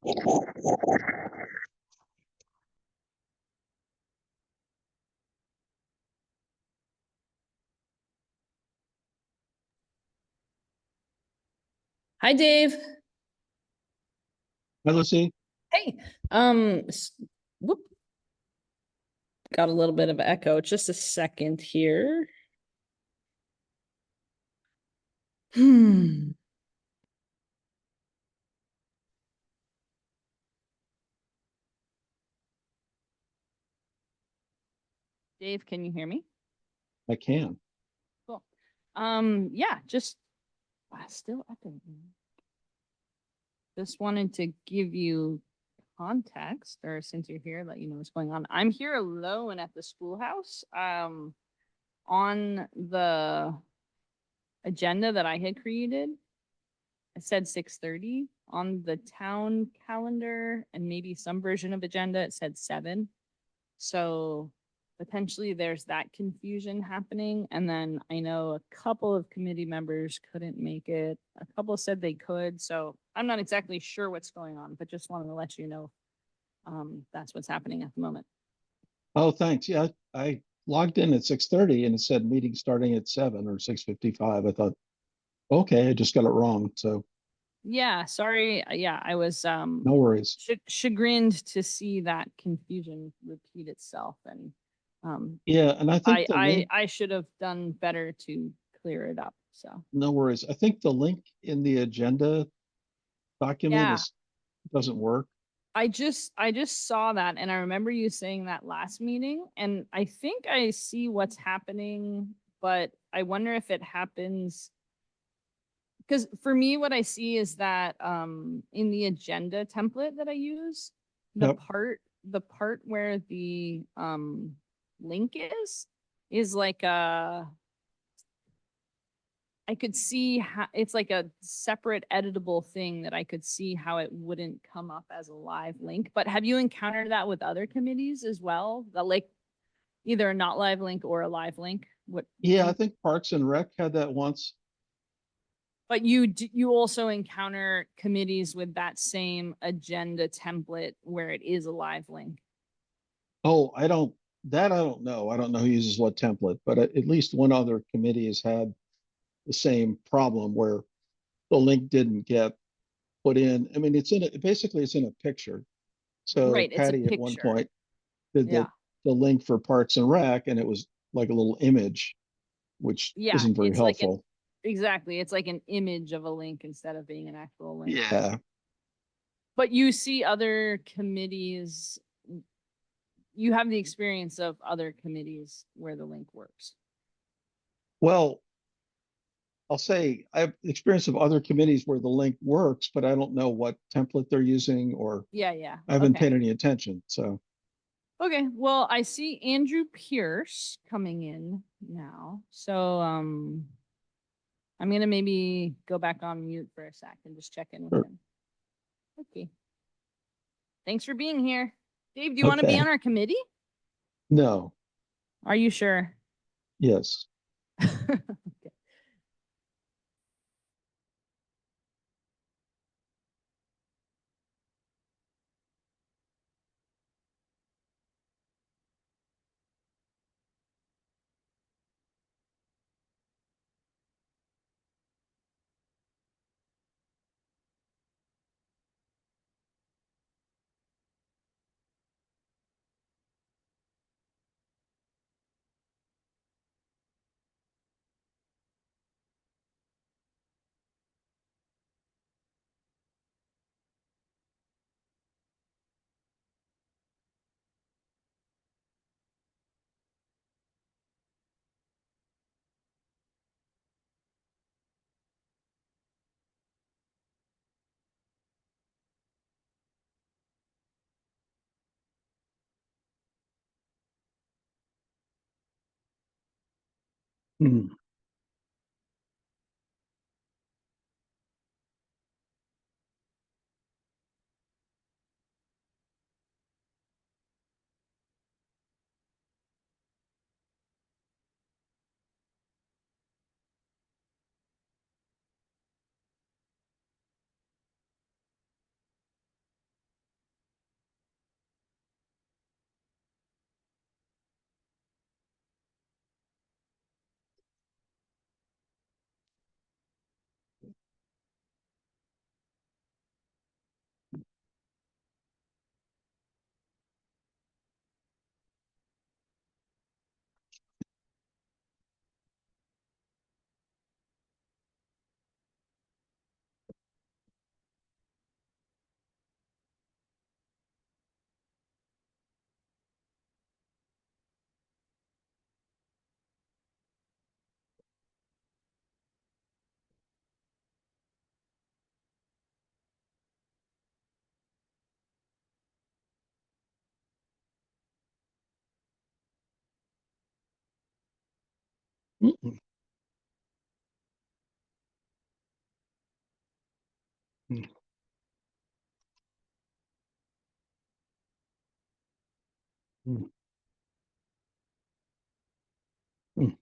Hi, Dave. Hi, Lucy. Hey, whoop, got a little bit of echo. Just a second here. Hmm. Dave, can you hear me? I can. Cool. Yeah, just still echoing. Just wanted to give you context, or since you're here, let you know what's going on. I'm here alone at the schoolhouse. On the agenda that I had created, I said 6:30 on the town calendar, and maybe some version of agenda it said 7. So potentially there's that confusion happening. And then I know a couple of committee members couldn't make it. A couple said they could. So I'm not exactly sure what's going on, but just wanted to let you know that's what's happening at the moment. Oh, thanks. Yeah, I logged in at 6:30 and it said meeting starting at 7 or 6:55. I thought, okay, I just got it wrong. So Yeah, sorry. Yeah, I was no worries. chagrined to see that confusion repeat itself, and Yeah, and I think the link, I should have done better to clear it up. So no worries. I think the link in the agenda document yeah, is doesn't work. I just saw that, and I remember you saying that last meeting, and I think I see what's happening, but I wonder if it happens because for me what I see is that in the agenda template that I use, the Yep. part where the link is like a I could see how it's like a separate editable thing that I could see how it wouldn't come up as a live link. But have you encountered that with other committees as well? That like either a not live link or a live link? What Yeah, do I you, think Parks and Rec had that once. but you also encounter committees with that same agenda template where it is a live link. Oh, I don't know. I don't know who uses what template, but at least one other committee has had the same problem where the link didn't get put in. I mean, basically it's in a picture. So Right, it's a Patty at one picture. point did Yeah. the link for Parks and Rec, and it was like a little image, which Yeah, isn't very it's like helpful. exactly, it's like an image of a link instead of being an actual link. Yeah. But you see other committees, you have the experience of other committees where the link works. Well, I'll say I have experience of other committees where the link works, but I don't know what template they're using, or Yeah, yeah. I haven't Okay. paid any attention. So Okay. Well, I see Andrew Pierce coming in now. So I'm gonna maybe go back on mute for a sec and just check in with sure. him. Okay. Thanks for being here. Dave, do you want to be on Okay. our committee? No. Are you sure? Yes. Hmm. Mm-mm. Mm, mm, mm.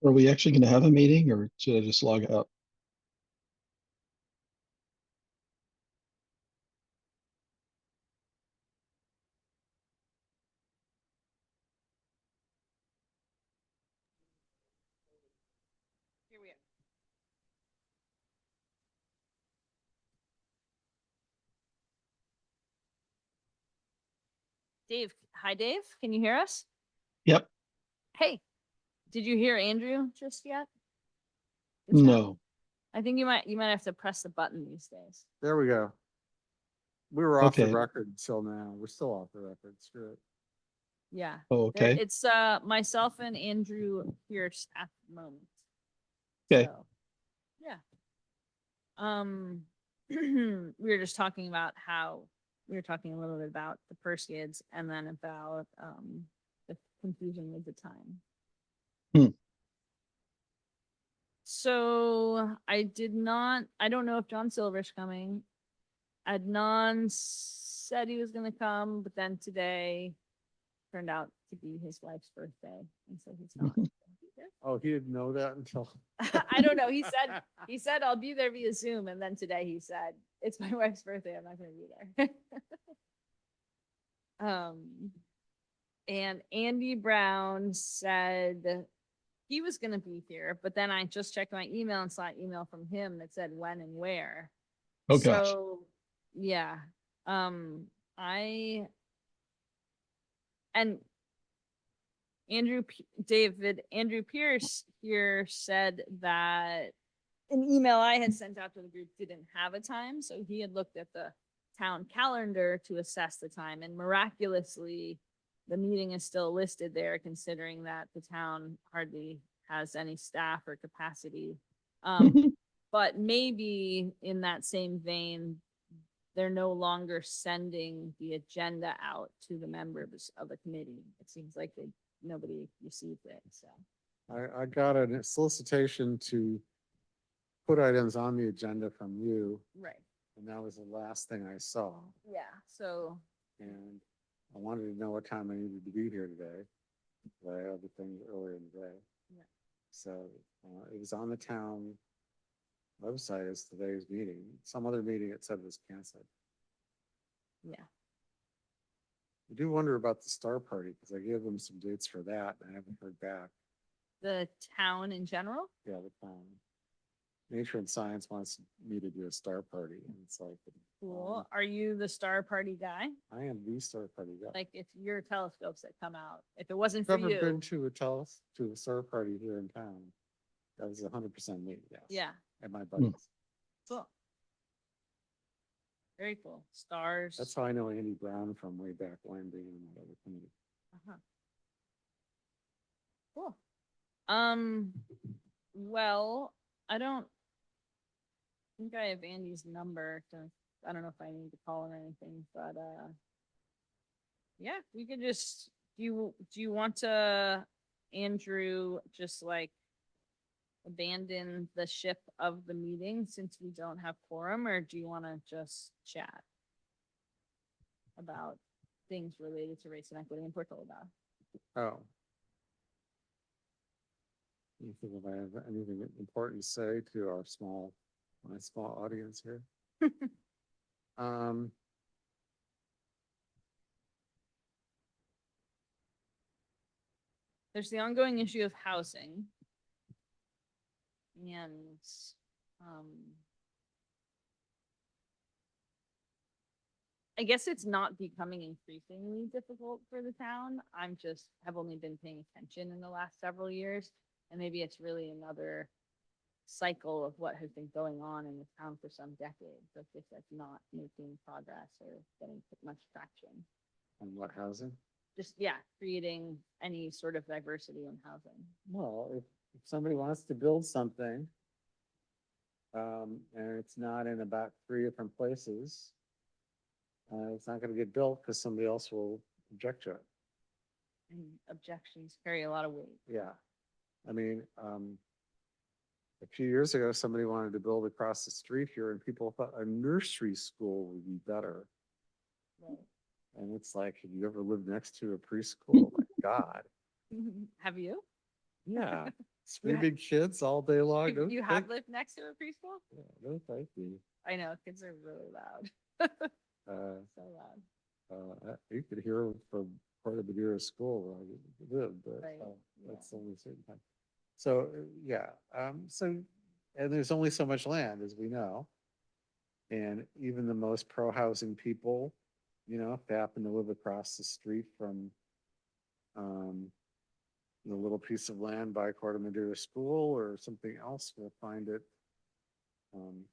Are we actually gonna have a meeting or should I just log out? Here we are. Dave, hi Dave, can you hear us? Yep, Hey, did you hear Andrew just yet? Just now? no, I think you might have to press the button these days. There we go. We were off the Okay. record until now. We're still off the record. Screw it. Yeah. Oh, There, okay, it's myself and Andrew Pierce at the moment. Okay. So, yeah. We were just talking about how we were talking a little bit about the Perskids and then about the confusion with the time. Hmm. So I don't know if John Silver's coming. Adnan said he was gonna come, but then today turned out to be his wife's birthday, and so he's not. gonna be there. Oh, he didn't know that until. I don't know. He said I'll be there via Zoom, and then today he said it's my wife's birthday. I'm not gonna be there. And Andy Brown said he was gonna be here, but then I just checked my email and saw an email from him that said when and where. oh gosh, So, yeah, I and Andrew Pierce here said that an email I had sent out to the group didn't have a time, so he had looked at the town calendar to assess the time, and miraculously, the meeting is still listed there, considering that the town hardly has any staff or capacity. But maybe in that same vein, they're no longer sending the agenda out to the members of the committee. It seems like nobody received it, so. I got a solicitation to put items on the agenda from you, Right. and that was the last thing I saw. Yeah, so, And I wanted to know what time I needed to be here today. But I had other things earlier in the day. Yeah. So it was on the town website as today's meeting. Some other meeting it said was canceled. yeah. I do wonder about the Star Party because I gave them some dates for that and I haven't heard back. The town in general? Yeah, the town. Nature and Science wants me to do a Star Party, and it's like, Cool. Are you the Star Party guy? I am the Star Party guy. Like if your telescopes that come out, if it wasn't for Never been you, to a Star Party here in town. That was 100% me, yes. yeah, And my buddies. cool. Very cool. Stars. That's how I know Andy Brown from way back when being in that other committee. Uh-huh. Cool. Well, I don't think I have Andy's number I don't know if I need to call him or anything, but yeah, we could just do you want to, Andrew, just like abandon the ship of the meeting since we don't have quorum, or do you want to just chat about things related to race and equity in Portola? Oh. You think if I have anything important to say to my small audience here? Um, There's the ongoing issue of housing. And I guess it's not becoming increasingly difficult for the town. Have only been paying attention in the last several years. And maybe it's really another cycle of what has been going on in the town for some decades. Of just like not making progress or getting much traction. and what housing? Just, yeah, creating any sort of diversity in housing. Well, if somebody wants to build something, and it's not in about 3 different places, it's not gonna get built because somebody else will object to it. And objections carry a lot of weight. Yeah. I mean, a few years ago, somebody wanted to build across the street here and people thought a nursery school would be better. Right. And it's like, have you ever lived next to a preschool? My God. Have you? Yeah. screaming kids all day long. You Don't you have think- lived next to a preschool? Yeah, no, thank you. I know, kids are really loud, so loud. You could hear 'em from part of Madeira school where I lived, but Right, that's only a certain time. So, yeah, and there's only so much land, as we know. And even the most pro-housing people, if they happen to live across the street from the little piece of land by Corte Madera School or something else, will find it um,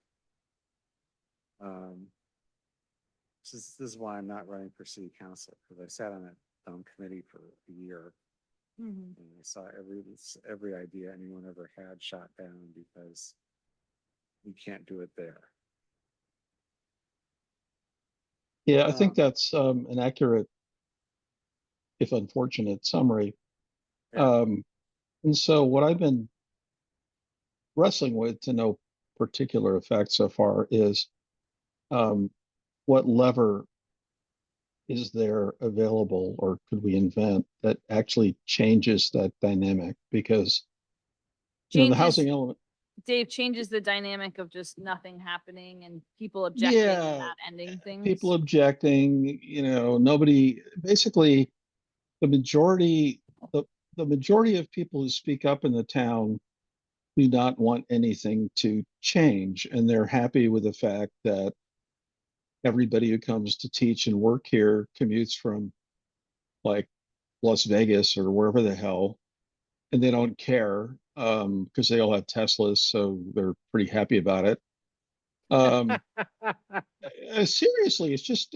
um, this is why I'm not running for city council, because I sat on a committee for a year Mhm. and I saw every idea anyone ever had shot down because we can't do it there. Yeah, I think Um, that's an accurate, if unfortunate, summary. Yeah. And so what I've been wrestling with to no particular effect so far is um, what lever is there available or could we invent that actually changes that dynamic? Because, the Changes, housing element, Dave, changes the dynamic of just nothing happening and people objecting and yeah, not ending things. people objecting, nobody, basically the majority, the, the majority of people who speak up in the town do not want anything to change. And they're happy with the fact that everybody who comes to teach and work here commutes from like Las Vegas or wherever the hell, and they don't care because they all have Teslas, so they're pretty happy about it. Um, Seriously, it's just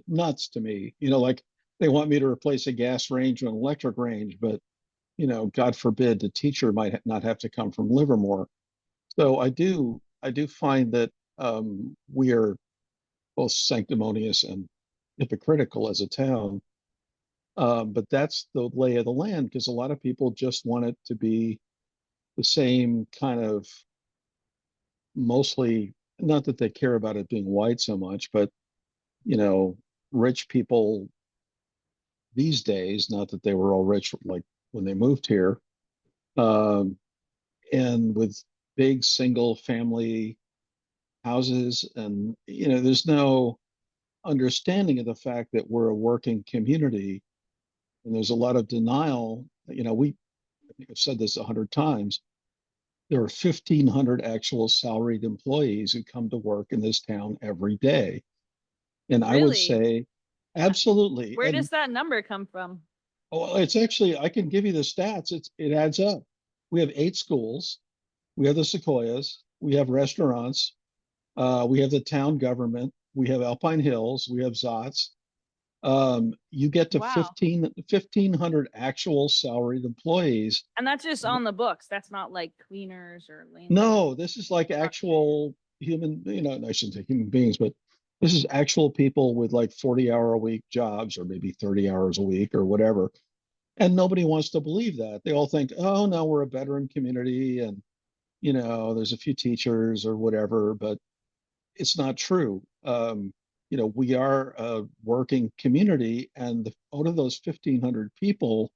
nuts to me. Like they want me to replace a gas range with an electric range, but God forbid the teacher might not have to come from Livermore. So I do find that we are both sanctimonious and hypocritical as a town. But that's the lay of the land because a lot of people just want it to be the same kind of, mostly, not that they care about it being white so much, but you know, rich people these days, not that they were all rich like when they moved here, um, and with big single family houses. And there's no understanding of the fact that we're a working community, and there's a lot of denial. I think I've said this 100 times. There are 1,500 actual salaried employees who come to work in this town every day. And I would Really? say, absolutely. Where And does that number come from? it's actually, I can give you the stats. It adds up. We have 8 schools. We have the Sequoias. We have restaurants. We have the town government. We have Alpine Hills. We have Zotz. You get to Wow. 1,500 actual salaried employees. And that's just on the books. That's not like cleaners or landscape. No, this is like actual human, I shouldn't say human beings, but this is actual people with like 40-hour-a-week jobs or maybe 30 hours a week or whatever. And nobody wants to believe that. They all think, oh, no, we're a veteran community and, there's a few teachers or whatever, but it's not true. We are a working community, and out of those 1,500 people,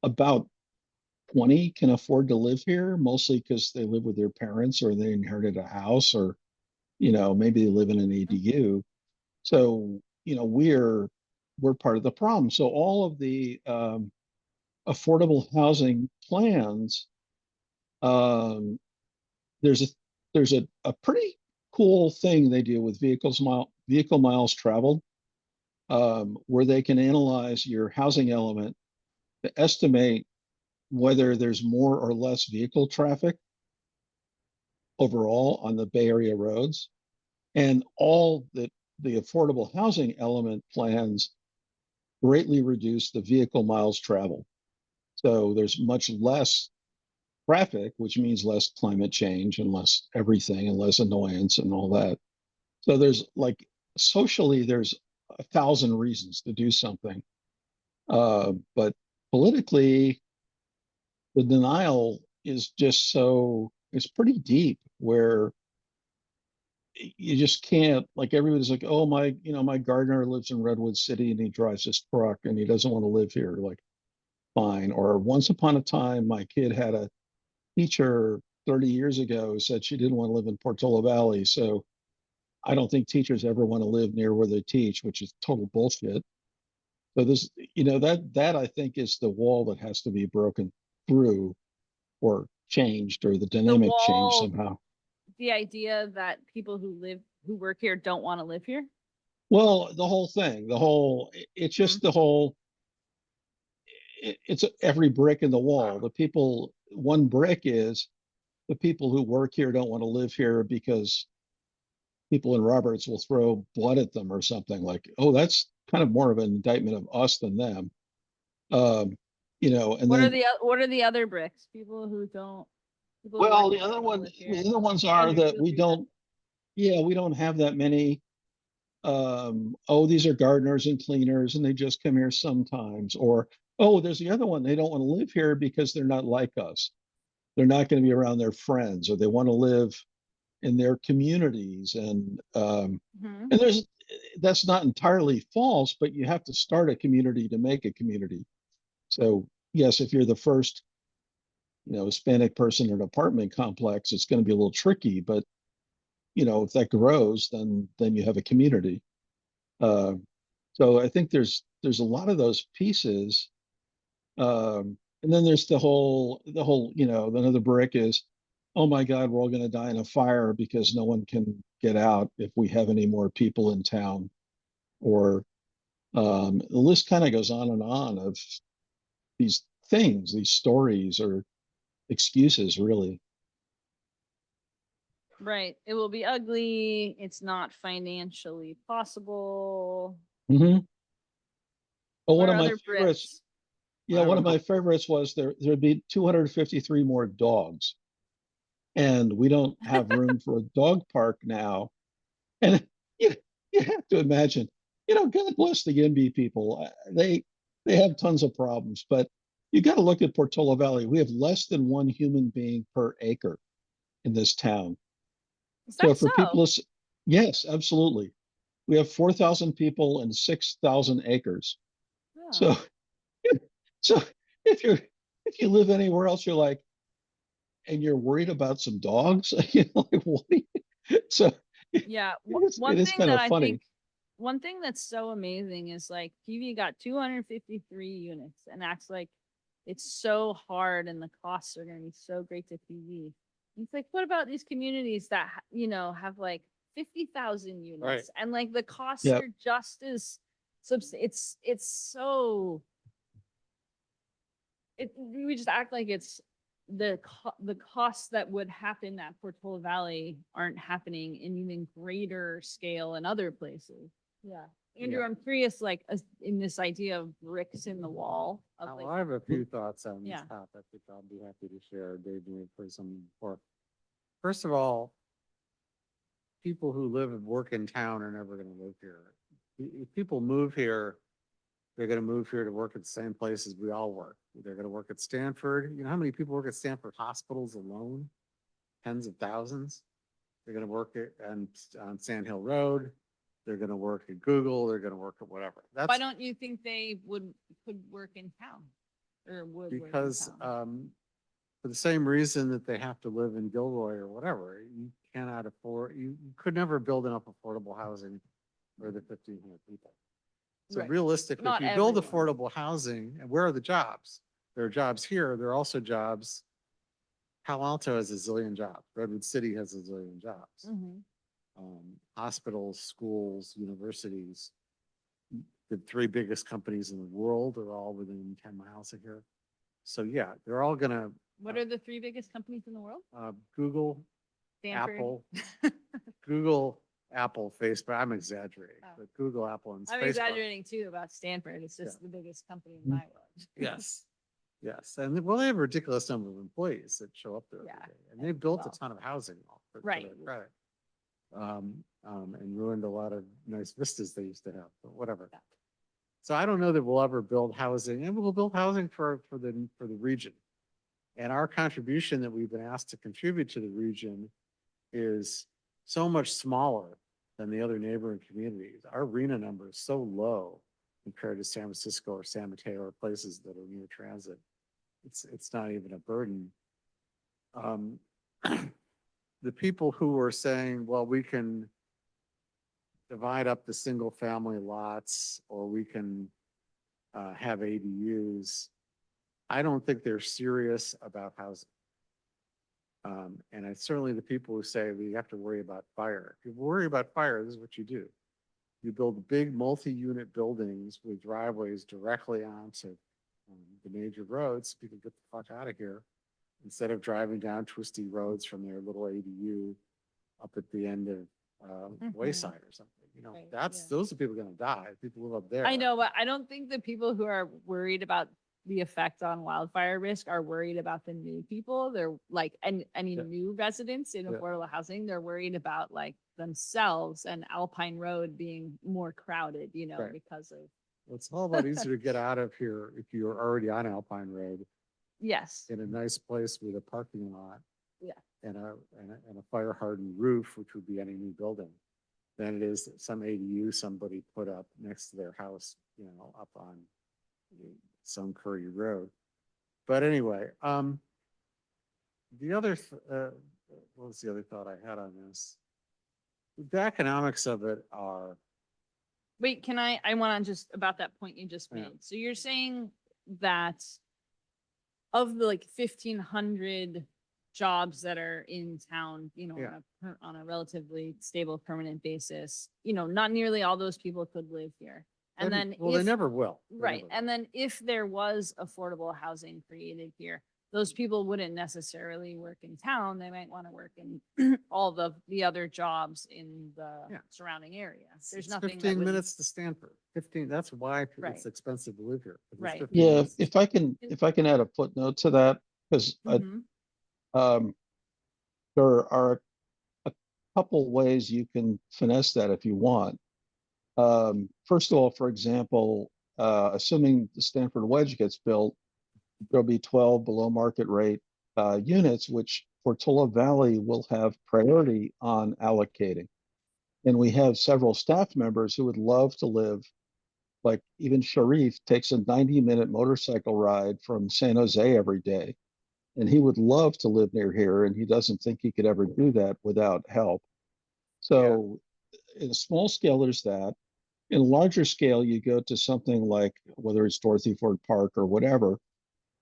about 20 can afford to live here, mostly because they live with their parents or they inherited a house or, maybe they live in an ADU. So, we're part of the problem. So all of the affordable housing plans, um, there's a there's a pretty cool thing they do with vehicle miles traveled, where they can analyze your housing element to estimate whether there's more or less vehicle traffic overall on the Bay Area roads. And all the affordable housing element plans greatly reduce the vehicle miles traveled. So there's much less traffic, which means less climate change and less everything and less annoyance and all that. So there's like socially, there's 1,000 reasons to do something. But politically, the denial is just it's pretty deep where you just can't, like, everybody's like, oh, my gardener lives in Redwood City and he drives this truck and he doesn't want to live here. Like, fine. Or once upon a time, my kid had a teacher 30 years ago who said she didn't want to live in Portola Valley. So I don't think teachers ever want to live near where they teach, which is total bullshit. So this, that I think is the wall that has to be broken through or changed or the The dynamic changed wall, somehow. the idea that people who work here don't want to live here. Well, the whole thing, it's just the whole, it's every brick in the wall. The people, one brick is the people who work here don't want to live here because people in Roberts will throw blood at them or something like, oh, that's kind of more of an indictment of us than them. Um, and then, What are the other bricks? People who don't. People who well, work here don't wanna live here. the other ones are Andrew, that feel we free to. don't, yeah, we don't have that many. Oh, these are gardeners and cleaners and they just come here sometimes. Or, oh, there's the other one. They don't want to live here because they're not like us. They're not going to be around their friends, or they want to live in their communities. Mhm. And that's not entirely false, but you have to start a community to make a community. So yes, if you're the first, Hispanic person in an apartment complex, it's going to be a little tricky, but if that grows, then you have a community. Uh, so I think there's a lot of those pieces. And then there's the whole, another brick is, oh my God, we're all going to die in a fire because no one can get out if we have any more people in town. Or the list kind of goes on and on of these things, these stories or excuses, really. Right. It will be ugly. It's not financially possible. Hmm. But What one are of my other favorites, bricks? yeah, I have one a of my favorites was there'd be 253 more dogs, and we don't have room for a dog park now. And you, you have to imagine, God bless the NB people. They have tons of problems, but you got to look at Portola Valley. We have less than one human being per acre in this town. Is So that for so? people to, yes, absolutely. We have 4,000 people and 6,000 acres. Oh. So, so if you're if you live anywhere else, you're like, and you're worried about some dogs, like what? So Yeah. it is kind of funny. One thing that's so amazing is like PV got 253 units and acts like it's so hard and the costs are going to be so great to PV. It's like, what about these communities that, have like 50,000 Right. units and like the costs Yeah. are just as it's so, we just act like it's the costs that would happen at Portola Valley aren't happening in even greater scale in other places. Yeah. Andrew, Yeah. I'm curious, like, in this idea of bricks in the wall of Well, like, I have a few thoughts on this Yeah. topic, which I'll be happy to share. Dave, for some more. First of all, people who live and work in town are never going to live here. If people move here, they're going to move here to work at the same places we all work. They're going to work at Stanford. You know how many people work at Stanford hospitals alone? Tens of thousands. They're going to work on Sand Hill Road. They're going to work at Google. They're going to work at whatever. why That's don't you think they could work in town or would work in because town? for the same reason that they have to live in Gilroy or whatever, you cannot afford, you could never build enough affordable housing for the 1,500 people. So Right. realistically, if Not you build everyone. affordable housing, and where are the jobs? There are jobs here. There are also jobs. Palo Alto has a zillion jobs. Redwood City has a zillion jobs. Mhm. Hospitals, schools, universities. The three biggest companies in the world are all within 10 miles of here. So yeah, they're all gonna, What are the three biggest companies in the world? Google, Stanford. Apple, Google, Apple, Facebook. I'm exaggerating, Oh. but Google, Apple, and I'm Facebook. exaggerating too about Stanford. It's just the biggest company in my world. Yes. Yes. And well, they have a ridiculous number of employees that show up there Yeah, every day. And they've built a well, ton of housing for right. their credit. And ruined a lot of nice vistas they used to have, but whatever. Yeah. So I don't know that we'll ever build housing, and we'll build housing for the region. And our contribution that we've been asked to contribute to the region is so much smaller than the other neighboring communities. Our RENA number is so low compared to San Francisco or San Mateo or places that are near transit. It's not even a burden. The people who were saying, well, we can divide up the single family lots, or we can have ADUs. I don't think they're serious about housing. And it's certainly the people who say we have to worry about fire. If you worry about fire, this is what you do. You build big multi-unit buildings with driveways directly onto the major roads. People get the fuck out of here instead of driving down twisty roads from their little ADU up at the end of Wayside or something. You know, Right, that's yeah. those are people going to die. People live up there. I know, but I don't think the people who are worried about the effect on wildfire risk are worried about the new people. They're like, and any Yeah. new residents in Yeah. affordable housing, they're worried about like themselves and Alpine Road being more crowded, you know, Right. because of, It's all about easier to get out of here if you're already on Alpine Road yes. in a nice place with a parking lot. Yeah. And a fire hardened roof, which would be any new building, than it is some ADU somebody put up next to their house, you know, up on some Curry Road. But anyway, the other, what was the other thought I had on this? The economics of it are, Wait, I want to just about that point you just Yeah. made. So you're saying that of the like 1,500 jobs that are in town, you know, Yeah. on a relatively stable permanent basis, you know, not nearly all those people could live here. And then well, they if, never will. They right, never and then if there was affordable housing created here, those people wouldn't necessarily work in town. They might want to work in all the other jobs in the Yeah. surrounding area. It's There's nothing that 15 would, minutes to Stanford. 15, that's why Right. it's expensive to live here. 'cause it's Right. 15 Yeah, minutes. if I can add a footnote to that, because Mhm. there are a couple ways you can finesse that if you want. First of all, for example, assuming the Stanford Wedge gets built, there'll be 12 below market rate units, which Portola Valley will have priority on allocating. And we have several staff members who would love to live, like even Sharif takes a 90-minute motorcycle ride from San Jose every day. And he would love to live near here, and he doesn't think he could ever do that without help. So in a small scale, there's that. In a larger scale, you go to something like whether it's Dorothy Ford Park or whatever,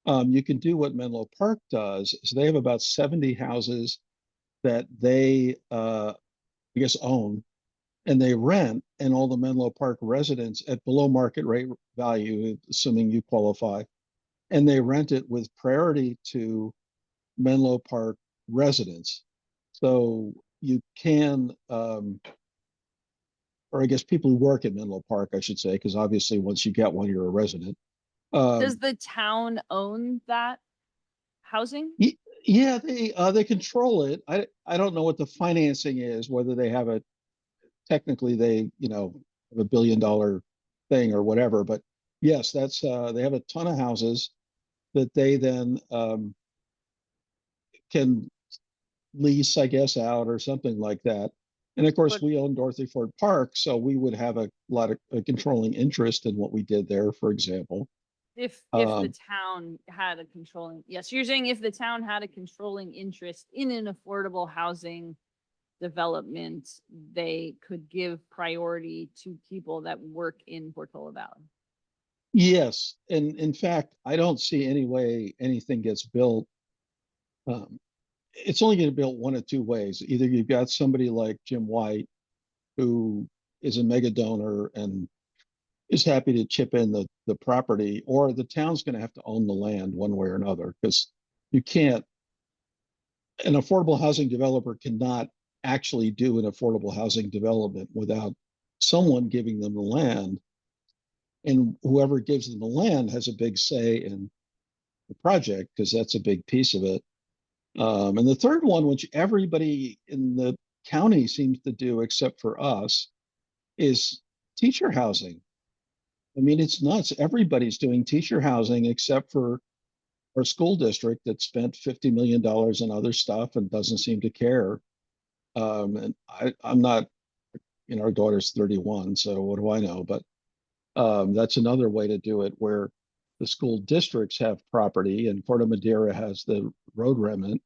you can do what Menlo Park does. Is they have about 70 houses that they, I guess, own, and they rent, and all the Menlo Park residents at below market rate value, assuming you qualify, and they rent it with priority to Menlo Park residents. So you can, or I guess people who work at Menlo Park, I should say, because obviously once you get one, you're a resident. Does Um, the town own that housing? yeah, they control it. I don't know what the financing is, whether they have a technically they have $1 billion thing or whatever. But yes, that's they have a ton of houses that they then can lease, I guess, out or something like that. And of course, But we own Dorothy Ford Park, so we would have a lot of a controlling interest in what we did there, for example. if the Um, town had a controlling, yes, you're saying if the town had a controlling interest in an affordable housing development, they could give priority to people that work in Portola Valley. yes, and in fact, I don't see any way anything gets built. Um, it's only going to be built one of two ways. Either you've got somebody like Jim White, who is a mega donor and is happy to chip in the property, or the town's going to have to own the land one way or another, because you can't, an affordable housing developer cannot actually do an affordable housing development without someone giving them the land. And whoever gives them the land has a big say in the project, because that's a big piece of it. And the third one, which everybody in the county seems to do except for us, is teacher housing. I mean, it's nuts. Everybody's doing teacher housing except for our school district that spent $50 million on other stuff and doesn't seem to care. And I'm not, our daughter's 31, so what do I know? But That's another way to do it where the school districts have property and Corte Madera has the road remnant,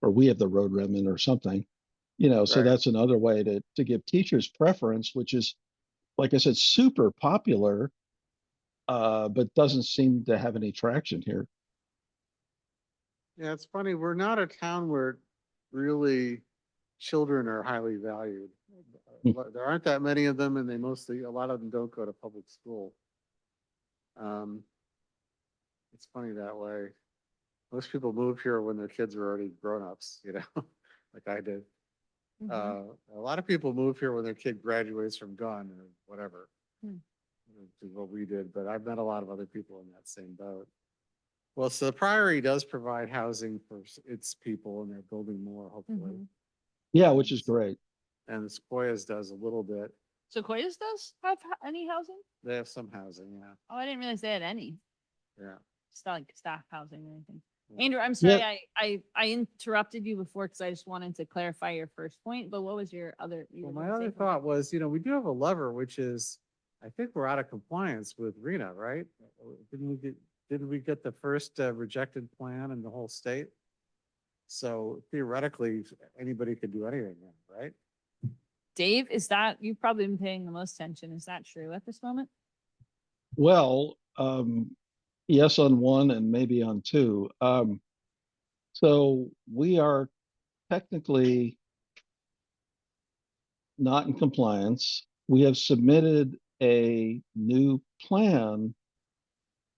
or we have the road remnant or something, so Right. that's another way to give teachers preference, which is, like I said, super popular, but doesn't seem to have any traction here. Yeah, it's funny, we're not a town where really children are highly valued. There aren't that many of them and a lot of them don't go to public school. Um, it's funny that way. Most people move here when their kids are already grown-ups, like I did. Mhm. A lot of people move here when their kid graduates from gun or whatever. Hmm. Which is what we did, but I've met a lot of other people in that same boat. Well, so the Priory does provide housing for its people and they're building more, hopefully. Mhm. Yeah, which is great. And the Sequoias does a little bit. Sequoias does have any housing? They have some housing, yeah, Oh, I didn't realize they had any. yeah. It's not like staff housing or anything. Yeah. Andrew, I'm sorry, Yeah. I interrupted you before because I just wanted to clarify your first point, but what was your other? you Well, were my gonna say other something? thought was, we do have a lever, which is, I think we're out of compliance with RENA, right? Didn't we get the first rejected plan in the whole state? So theoretically, anybody could do anything, then, right? Dave, is that, you've probably been paying the most attention. Is that true at this moment? Well, yes on one and maybe on two. So we are technically not in compliance. We have submitted a new plan,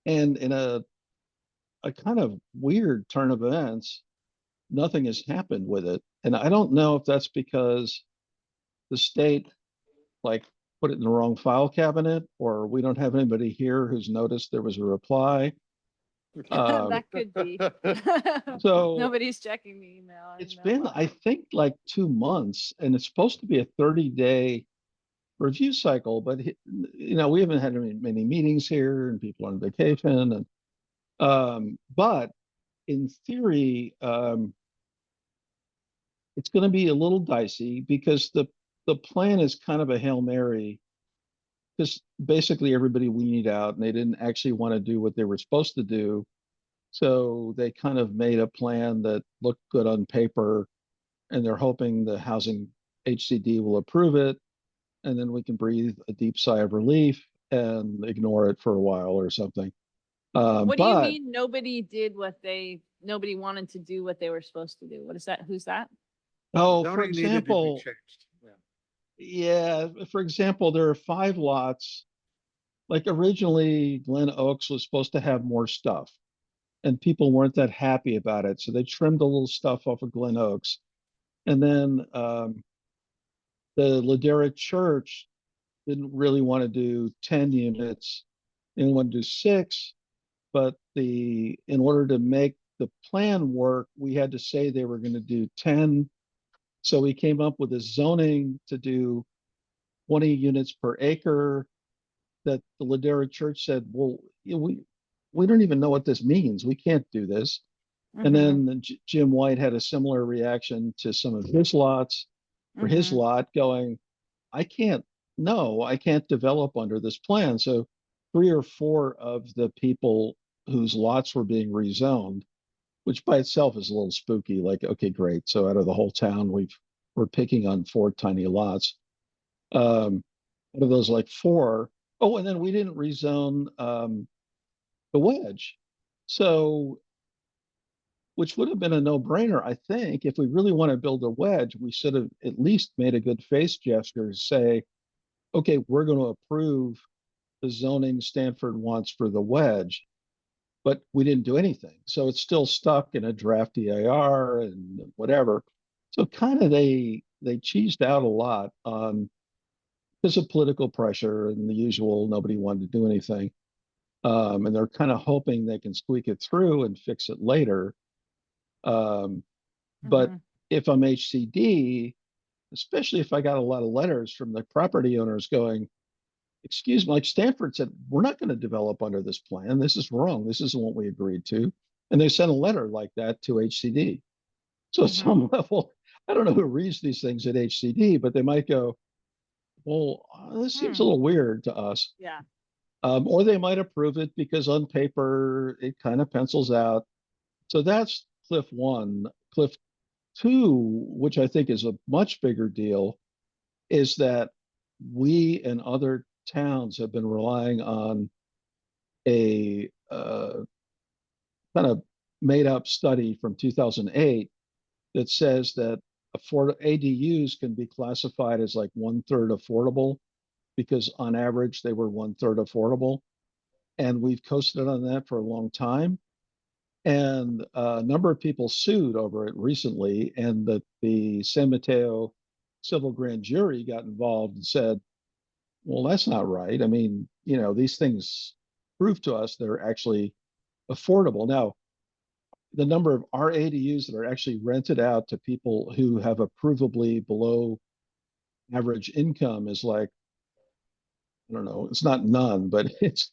and in a kind of weird turn of events, nothing has happened with it. And I don't know if that's because the state like put it in the wrong file cabinet, or we don't have anybody here who's noticed there was a reply. That could be. So Nobody's checking the email. it's I been, know. I think, like 2 months, and it's supposed to be a 30-day review cycle, but we haven't had many meetings here, and people are on vacation, and but in theory, it's going to be a little dicey because the plan is kind of a Hail Mary, because basically everybody weaned out and they didn't actually want to do what they were supposed to do. So they kind of made a plan that looked good on paper, and they're hoping the housing HCD will approve it. And then we can breathe a deep sigh of relief and ignore it for a while or something. What do you But mean nobody wanted to do what they were supposed to do? What is that? Who's that? oh, for Zoning needed to be example, changed. Yeah. yeah, for example, there are 5 lots. Like originally, Glen Oaks was supposed to have more stuff, and people weren't that happy about it. So they trimmed a little stuff off of Glen Oaks. And then the Ladera Church didn't really want to do 10 units, they didn't want to do 6, but in order to make the plan work, we had to say they were going to do 10. So we came up with a zoning to do 20 units per acre, that the Ladera Church said, well, we don't even know what this means. We can't do this. And Mhm, then Jim White had a similar reaction to some of his lots, for his mhm. lot, going, I can't, no, I can't develop under this plan. So 3 or 4 of the people whose lots were being rezoned, which by itself is a little spooky, like, okay, great. So out of the whole town, we're picking on 4 tiny lots. Out of those, like 4, oh, and then we didn't rezone the wedge. So, which would have been a no-brainer, I think. If we really want to build a wedge, we should have at least made a good face gesture to say, okay, we're going to approve the zoning Stanford wants for the wedge, but we didn't do anything. So it's still stuck in a draft EIR and whatever. So kind of they cheesed out a lot on because of political pressure and the usual, nobody wanted to do anything. And they're kind of hoping they can squeak it through and fix it later. Um, but Mhm. if I'm HCD, especially if I got a lot of letters from the property owners going, excuse me, like Stanford said, we're not going to develop under this plan. This is wrong. This isn't what we agreed to. And they sent a letter like that to HCD. So at Mhm. some level, I don't know who reads these things at HCD, but they might go, well, this seems a Hmm. little weird to us. Yeah. Or they might approve it because on paper, it kind of pencils out. So that's cliff one. Cliff two, which I think is a much bigger deal, is that we and other towns have been relying on a kind of made up study from 2008 that says that ADUs can be classified as like 1/3 affordable because on average they were 1/3 affordable. And we've coasted on that for a long time. And a number of people sued over it recently, and that the San Mateo civil grand jury got involved and said, well, that's not right. I mean, these things prove to us they're actually affordable. Now, the number of our ADUs that are actually rented out to people who have a provably below average income is like, I don't know, it's not none, but it's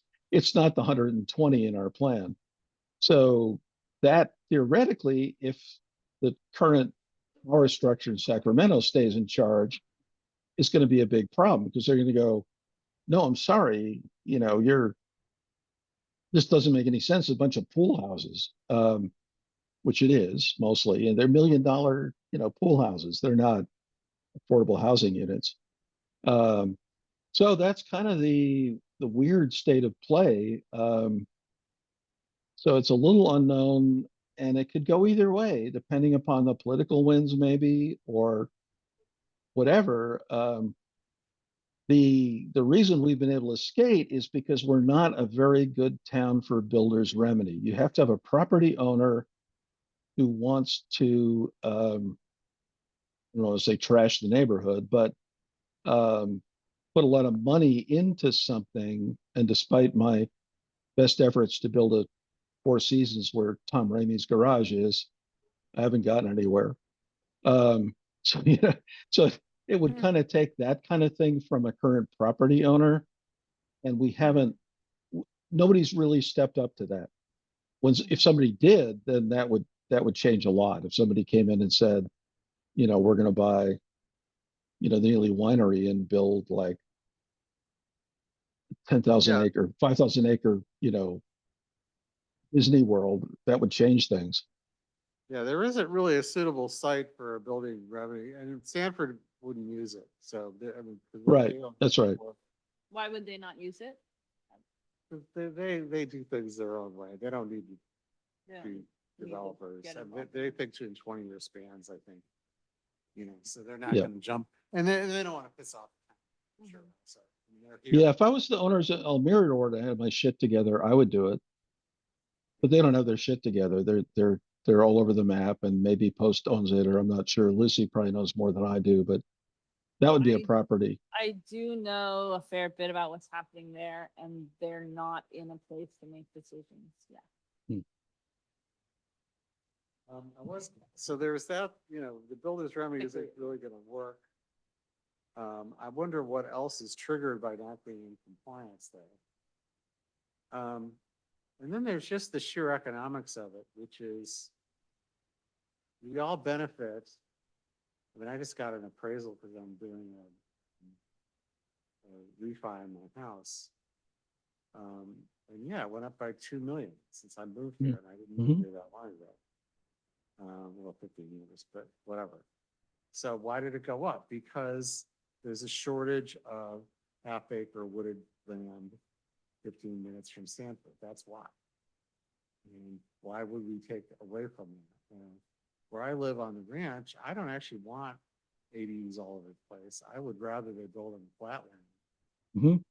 not the 120 in our plan. So that theoretically, if the current power structure in Sacramento stays in charge, is going to be a big problem because they're going to go, no, I'm sorry, this doesn't make any sense. A bunch of pool houses, which it is mostly, and they're $1 million, pool houses. They're not affordable housing units. So that's kind of the weird state of play. So it's a little unknown, and it could go either way, depending upon the political winds, maybe, or whatever. The reason we've been able to skate is because we're not a very good town for builder's remedy. You have to have a property owner who wants to, I don't want to say trash the neighborhood, but put a lot of money into something. And despite my best efforts to build a Four Seasons where Tom Ramey's garage is, I haven't gotten anywhere. So so it would kind of take that kind of thing from a current property owner, and we haven't. Nobody's really stepped up to that. If somebody did, then that would change a lot. If somebody came in and said, we're going to buy, the Neely Winery and build like 10,000 Yeah, acre, 5,000 acre, Disney World, that would change things. yeah, there isn't really a suitable site for a building remedy, and Sanford wouldn't use it, so, I mean. 'Cause Right. That's right. Why would they not use it? 'Cause they do things their own way. They don't need to Yeah. be Need to developers. get And involved. they think in 20-year spans, I think. So they're not Yeah. gonna jump, and they don't wanna piss off. the town, Sure, Mhm. so, I mean, they're here. Yeah. If I was the owners of El Mirador to have my shit together, I would do it. But they don't have their shit together. They're all over the map, and maybe Post owns it, or I'm not sure. Lucy probably knows more than I do, but that would be a I property. I do know a fair bit about what's happening there, and they're not in a place to make decisions. Yeah. So there's that, the builder's remedy isn't Agree. really gonna work. I wonder what else is triggered by not being in compliance there. And then there's just the sheer economics of it, which is we all benefit. I mean, I just got an appraisal because I'm doing a refi in my house. And yeah, it went up by 2 million since I moved here, and I didn't move here that long ago. Well, 15 years, but whatever. So why did it go up? Because there's a shortage of half-acre wooded land 15 minutes from Sanford. That's why. And why would we take away from that? Where I live on the ranch, I don't actually want ADUs all over the place. I would rather they build on flatland. Mhm.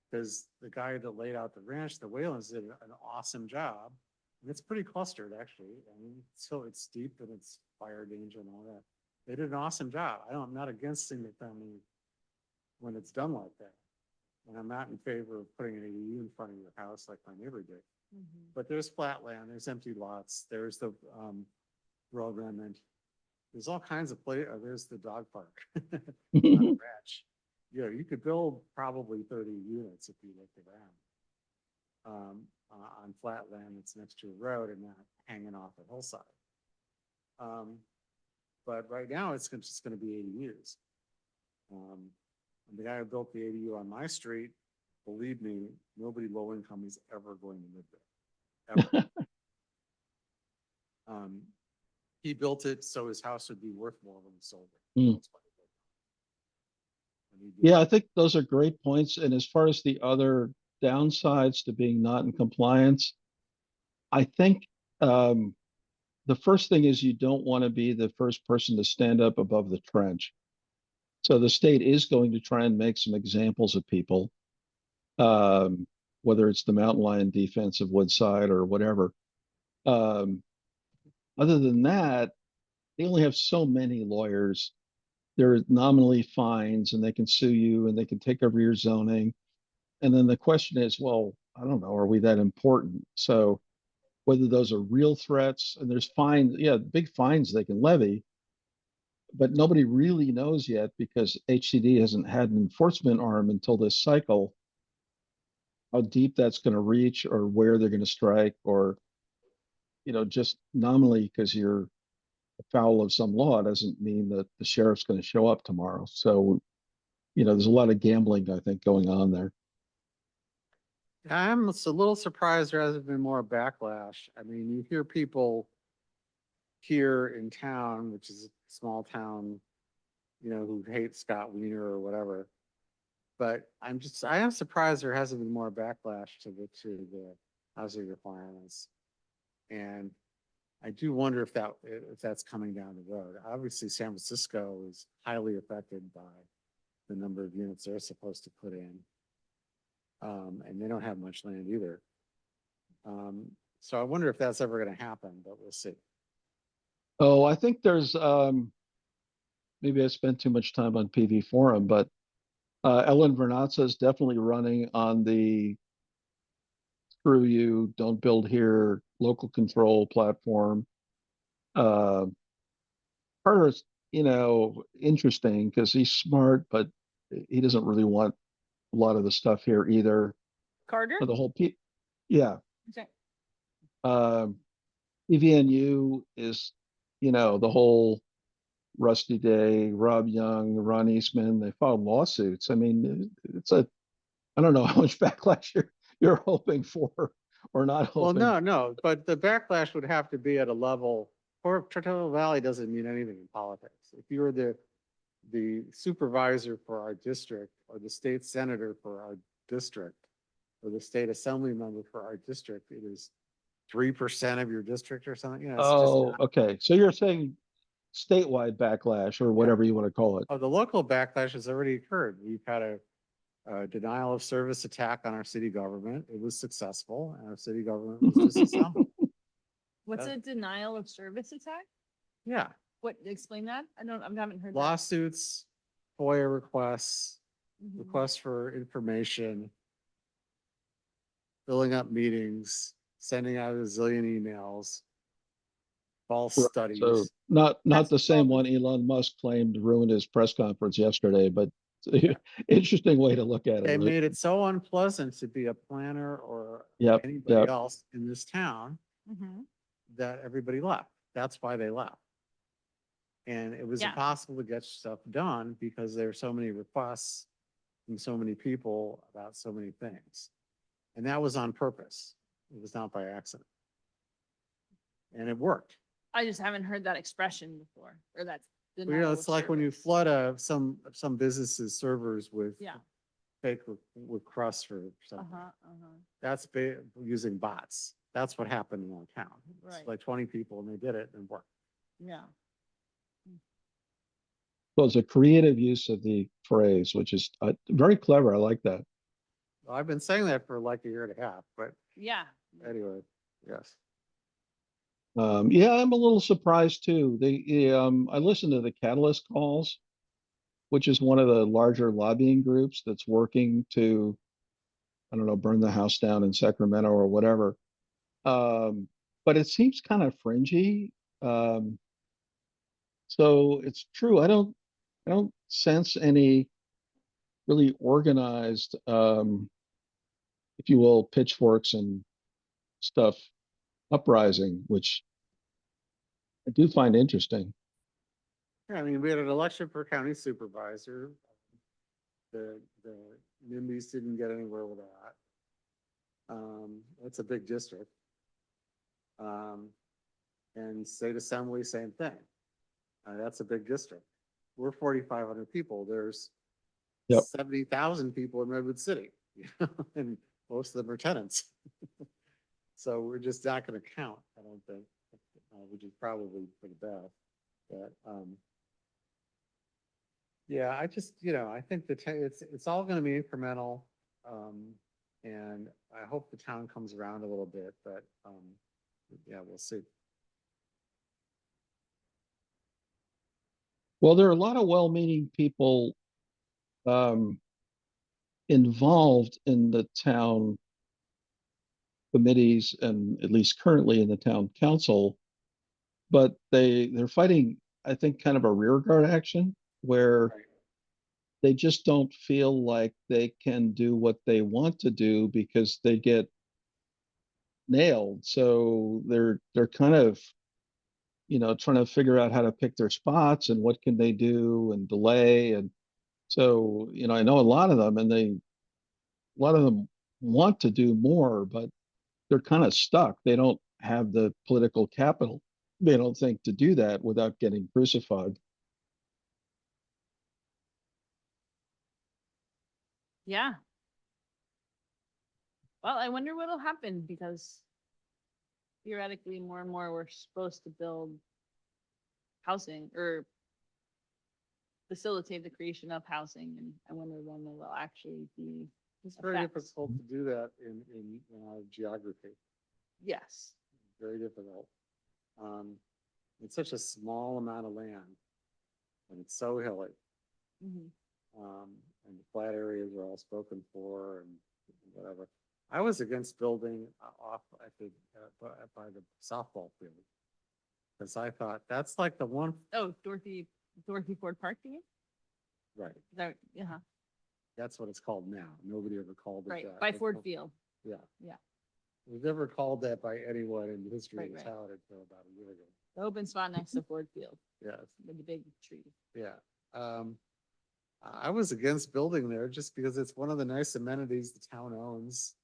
Because the guy that laid out the ranch, the Whalens, did an awesome job. And it's pretty clustered, actually. I mean, so it's steep and it's fire danger and all that. They did an awesome job. I'm not against single family when it's done like that. And I'm not in favor of putting an ADU in front of your house like my neighbor did. But there's flat land, there's empty lots, there's the road remnant. There's all kinds of there's the dog park on the ranch. You could build probably 30 units if you looked around. On flat land that's next to a road and not hanging off a hillside. But right now it's just going to be ADUs. The guy who built the ADU on my street believe me, nobody low income is ever going to live there. Ever. He built it so his house would be worth more when he sold it. Hmm. That's why he built it. And he did. Yeah, I think those are great points. And as far as the other downsides to being not in compliance, I think the first thing is you don't want to be the first person to stand up above the trench. So the state is going to try and make some examples of people, whether it's the mountain lion defense of Woodside or whatever. Um, other than that, they only have so many lawyers. There are nominally fines and they can sue you and they can take over your zoning. And then the question is, well, I don't know, are we that important? So whether those are real threats and there's fines, yeah, big fines they can levy, but nobody really knows yet because HCD hasn't had an enforcement arm until this cycle, how deep that's going to reach or where they're going to strike, or, just nominally because you're foul of some law doesn't mean that the sheriff's going to show up tomorrow. So, there's a lot of gambling, I think, going on there. I'm a little surprised there hasn't been more backlash. I mean, you hear people here in town, which is a small town, who hate Scott Wiener or whatever. But I am surprised there hasn't been more backlash to the housing requirements. And I do wonder if that's coming down the road. Obviously, San Francisco is highly affected by the number of units they're supposed to put in. And they don't have much land either. So I wonder if that's ever going to happen, but we'll see. Oh, I think there's maybe I spent too much time on PV Forum, but Ellen Vernazza is definitely running on the screw you, don't build here, local control platform. Uh, Carter's, interesting because he's smart, but he doesn't really want a lot of the stuff here either. Carter? For the whole yeah. Okay. EVNU is, the whole Rusty Day, Rob Young, Ron Eastman, they filed lawsuits. I mean, I don't know how much backlash you're hoping for or not Well, hoping. no, but the backlash would have to be at a level, or Tortola Valley doesn't mean anything in politics. If you're the supervisor for our district, or the state senator for our district, or the state assembly member for our district, it is 3% of your district or something, it's just Oh, not. okay. So you're saying statewide backlash or whatever you want to call it. Oh, the local backlash has already occurred. We've had a denial of service attack on our city government. It was successful, and our city government was disassembled. What's a denial of service attack? Yeah, What, explain that? I haven't heard that. lawsuits, FOIA requests, Mhm. requests for information, filling up meetings, sending out a zillion emails, false Right. studies. So not That's the same all- one Elon Musk claimed ruined his press conference yesterday, but Yeah. interesting way to look at it. They right? made it so unpleasant to be a planner or Yep, anybody yep. else in this town Mhm. that everybody left. That's why they left. And it was Yeah. impossible to get stuff done because there were so many requests from so many people about so many things. And that was on purpose. It was not by accident. And it worked. I just haven't heard that expression before, or that. Well, it's like when you flood some businesses' servers with Yeah. fake requests or something. That's using bots. That's what happened in our town. It's Right. like 20 people and they did it and it worked. Yeah. So it's a creative use of the phrase, which is very clever. I like that. Well, I've been saying that for like a year and a half, but Yeah. anyway, yes. Yeah, I'm a little surprised too. I listened to the Catalyst calls, which is one of the larger lobbying groups that's working to, I don't know, burn the house down in Sacramento or whatever. But it seems kind of fringy. So it's true. I don't sense any really organized, if you will, pitchforks and stuff uprising, which I do find interesting. Yeah, I mean, we had an election for county supervisor. The NIMBYs didn't get anywhere with that. It's a big district. And State Assembly, same thing. That's a big district. We're 4,500 people. There's Yep. 70,000 people in Redwood City, and most of them are tenants. So we're just not gonna count, I don't think, which is probably for the best. But, yeah, I just, I think it's all gonna be incremental. And I hope the town comes around a little bit, but, yeah, we'll see. Well, there are a lot of well-meaning people involved in the town committees and at least currently in the town council, but they're fighting, I think, kind of a rearguard action where Right. they just don't feel like they can do what they want to do because they get nailed. So they're kind of, trying to figure out how to pick their spots and what can they do and delay. And so, I know a lot of them a lot of them want to do more, but they're kind of stuck. They don't have the political capital, they don't think, to do that without getting crucified. Yeah. Well, I wonder what'll happen because theoretically more and more we're supposed to build housing or facilitate the creation of housing, and I wonder when it will actually be. It's very effects. difficult to do that in our geography. Yes. Very difficult. It's such a small amount of land, and it's so hilly. Mhm. And the flat areas are all spoken for and whatever. I was against building off at the by the softball field because I thought that's like the one. Oh, Dorothy Ford Park, do you? Right. Is that, yeah, That's what it's called now. Nobody ever called it right, that. by It's Ford called- Field. Yeah. Yeah. It was never called that by anyone in the history Right, of the right. town until about a year ago. The open spot next to Ford Field Yes. with the big tree. Yeah. I was against building there just because it's one of the nice amenities the town owns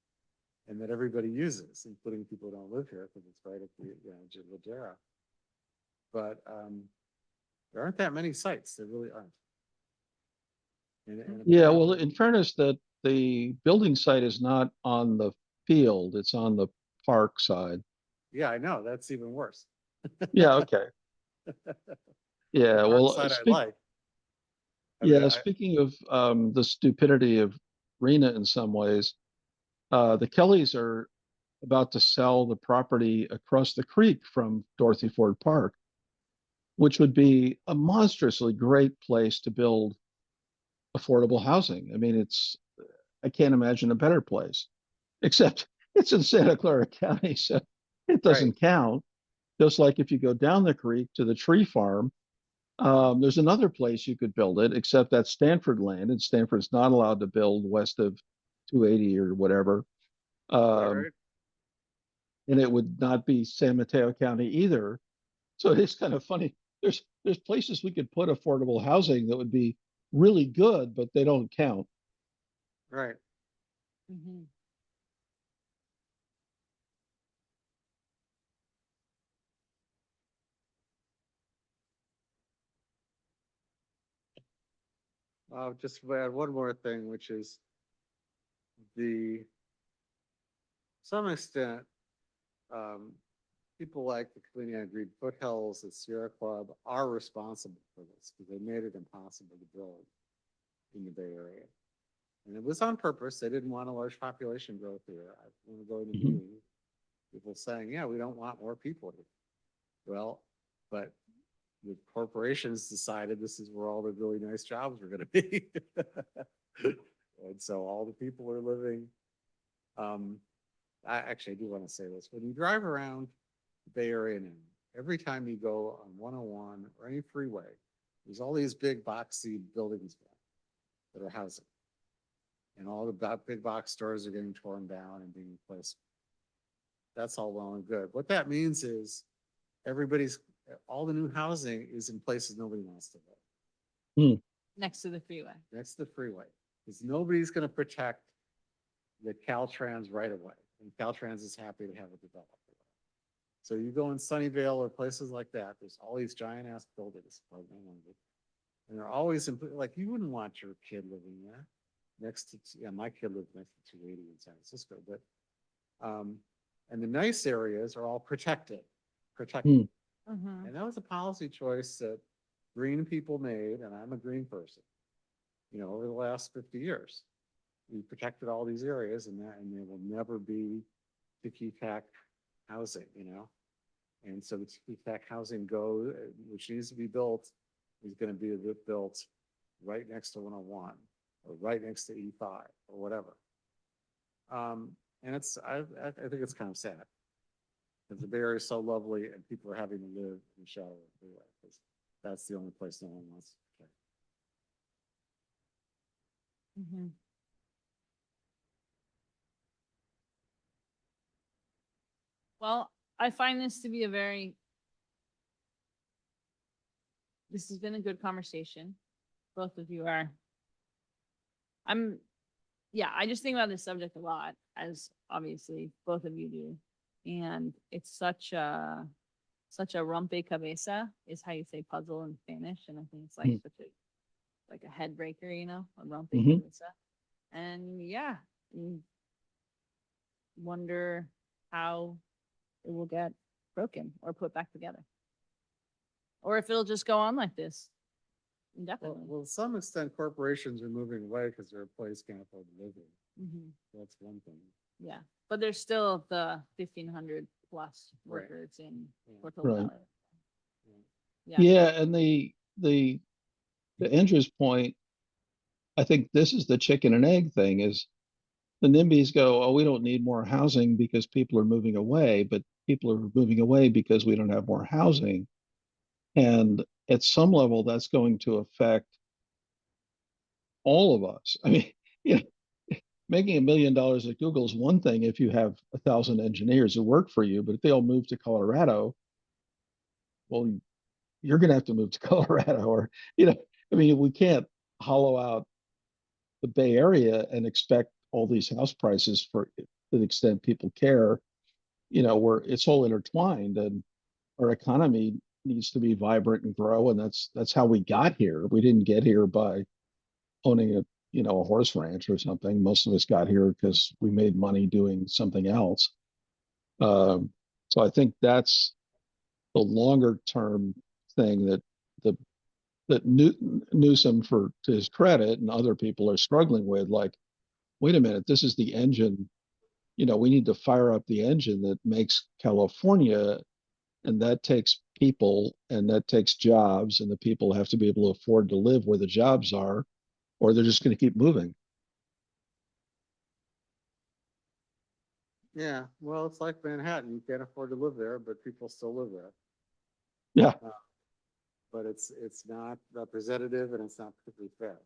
and that everybody uses, including people who don't live here because it's right at the, Ladera. But, there aren't that many sites. There really aren't. And Yeah, well, apparently- in fairness, that the building site is not on the field, it's on the park side. Yeah, I know. That's even worse. Yeah, okay. Yeah, The well, park side I like. I mean, yeah, speaking of the stupidity of Rena in some ways, the Kellys are about to sell the property across the creek from Dorothy Ford Park, which would be a monstrously great place to build affordable housing. I mean, I can't imagine a better place, except it's in Santa Clara County, so it Right. doesn't count. Just like if you go down the creek to the tree farm, there's another place you could build it, except that's Stanford land, and Stanford's not allowed to build west of 280 or whatever. Right. And it would not be San Mateo County either. So it's kind of funny. There's places we could put affordable housing that would be really good, but they don't count. Right. Mhm. I'll just add one more thing, which is to some extent, people like the Community on Green Foothills, the Sierra Club are responsible for this because they made it impossible to build in the Bay Area. And it was on purpose. They didn't want a large population growth here. I want to go to Mhm. meetings, people saying, yeah, we don't want more people here. Well, but the corporations decided this is where all the really nice jobs were gonna be. And so all the people are living. I do want to say this, when you drive around the Bay Area now, every time you go on 101 or any freeway, there's all these big boxy buildings that are housing. And all the big box stores are getting torn down and being replaced. That's all well and good. What that means is all the new housing is in places nobody wants to live, Next to the freeway. next to the freeway. Because nobody's gonna protect the Caltrans right away, and Caltrans is happy to have it developed. So you go in Sunnyvale or places like that, there's all these giant ass buildings, and they're always like, you wouldn't want your kid living there next to, yeah, my kid lived next to 280 in San Francisco, but, and the nice areas are all protected. Hmm. Mhm. And that was a policy choice that green people made, and I'm a green person, over the last 50 years. We protected all these areas, and there will never be ticky-tack housing, And so the ticky-tack housing which needs to be built, is gonna be built right next to 101, or right next to E5, or whatever. And I think it's kind of sad. Because the Bay Area is so lovely, and people are having to live in the shadow of the freeway, because that's the only place no one wants to protect. Mhm. Well, I find this to be this has been a good conversation. Both of you are. Yeah, I just think about this subject a lot, as obviously both of you do. And it's such a rompecabezas is how you say puzzle in Spanish. And I think it's like Mm. like a head breaker, a Mm-hmm. rompecabezas. And yeah, you wonder how it will get broken or put back together. Or if it'll just go on like this indefinitely. Well, to some extent, corporations are moving away because their employees can't afford to live here. Mhm. That's one thing. Yeah, but there's still the 1,500 plus Right. workers in Yeah. Portola Right. Valley. Yeah. Yeah, and to Andrew's point, I think this is the chicken and egg thing is the NIMBYs go, oh, we don't need more housing because people are moving away, but people are moving away because we don't have more housing. And at some level, that's going to affect all of us. I mean, you know, making $1 million at Google is one thing if you have 1,000 engineers who work for you, but if they all move to Colorado, well, you're going to have to move to Colorado, or I mean, we can't hollow out the Bay Area and expect all these house prices to the extent people care. Where it's all intertwined, and our economy needs to be vibrant and grow, and that's how we got here. We didn't get here by owning a horse ranch or something. Most of us got here because we made money doing something else. So I think that's the longer term thing the that Newsom, to his credit, and other people are struggling with. Like, wait a minute, this is the engine. We need to fire up the engine that makes California, and that takes people, and that takes jobs, and the people have to be able to afford to live where the jobs are, or they're just going to keep moving. Yeah, well, it's like Manhattan. You can't afford to live there, but people still live there. Yeah. But it's not representative, and it's not particularly fair.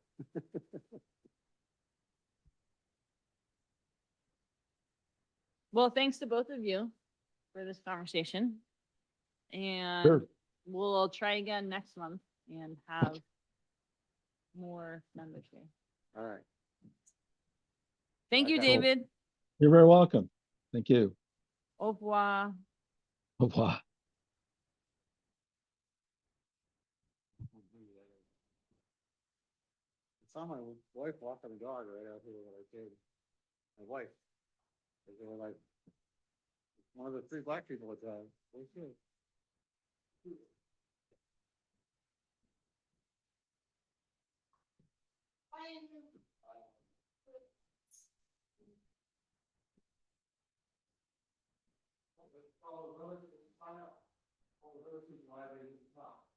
Well, thanks to both of you for this conversation. And Sure. we'll try again next month and have more members here. All right. Thank you, Okay. David. You're very welcome. Thank you. Au revoir. Au revoir. I saw my wife walking the dog right out here when I came. My wife. They were like one of the 3 black people at the time. Where's she? Oh, the relative, find out. Oh, the relative, why they didn't stop.